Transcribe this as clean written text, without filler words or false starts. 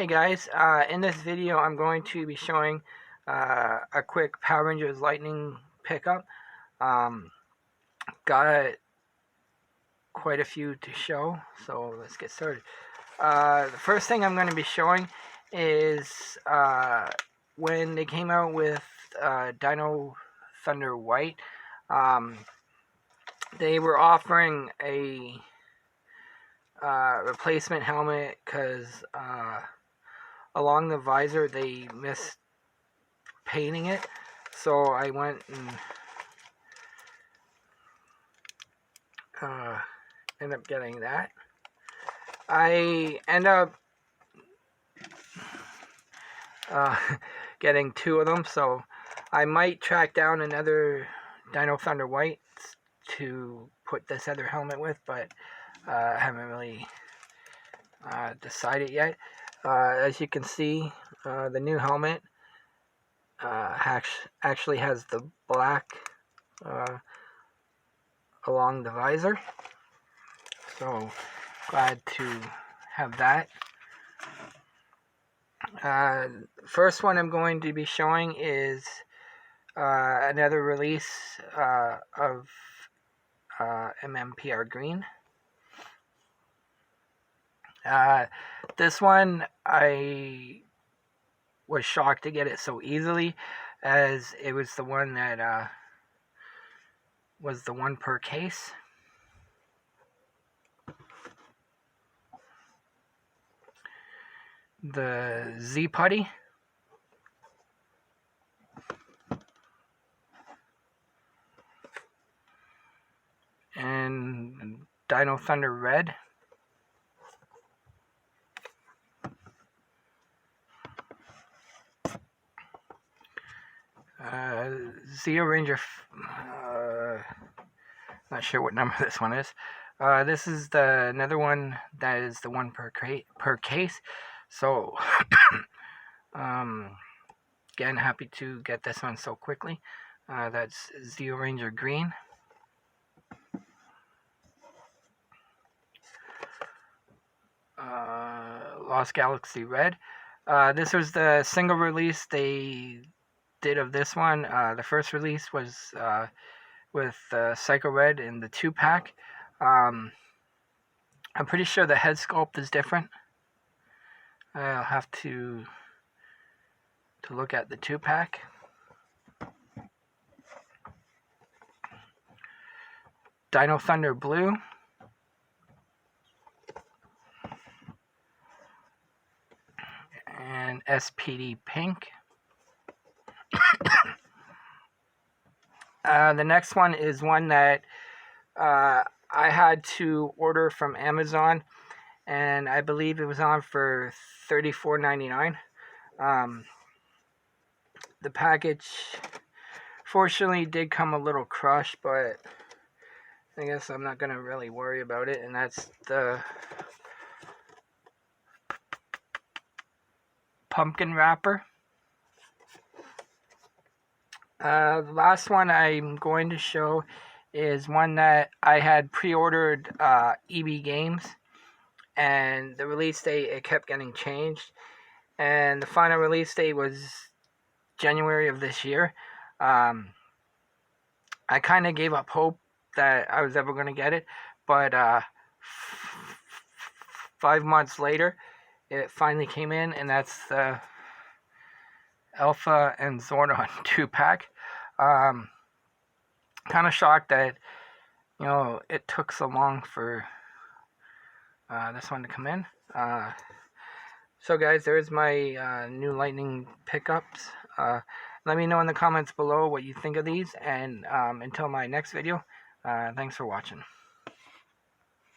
Hey guys, in this video I'm going to be showing a quick Power Rangers Lightning pickup. Got quite a few to show, so let's get started. The first thing I'm going to be showing is when they came out with Dino Thunder White. They were offering a replacement helmet because along the visor they missed painting it, so I went and ended up getting that. I end up getting two of them, so I might track down another Dino Thunder White to put this other helmet with, but I haven't really decided yet. As you can see, the new helmet actually has the black along the visor, so glad to have that. First one I'm going to be showing is another release of MMPR Green. This one I was shocked to get it so easily, as it was the one that was the one per case. The Z Putty, and Dino Thunder Red. Zeo Ranger, not sure what number this one is. This is another one that is the one per case. So, again, happy to get this one so quickly. That's Zeo Ranger Green. Lost Galaxy Red. This was the single release they did of this one. The first release was with Psycho Red in the 2-pack. I'm pretty sure the head sculpt is different. I'll have to look at the 2-pack. Dino Thunder Blue. And SPD Pink. The next one is one that I had to order from Amazon, and I believe it was on for $34.99. The package fortunately did come a little crushed, but I guess I'm not going to really worry about it, and that's the pumpkin wrapper. The last one I'm going to show is one that I had pre-ordered EB Games, and the release date, it kept getting changed, and the final release date was January of this year. I kind of gave up hope that I was ever going to get it, but 5 months later it finally came in, and that's the Alpha and Zordon 2-pack. Kind of shocked that, you know, it took so long for this one to come in. So guys, there's my new Lightning pickups. Let me know in the comments below what you think of these, and until my next video, thanks for watching.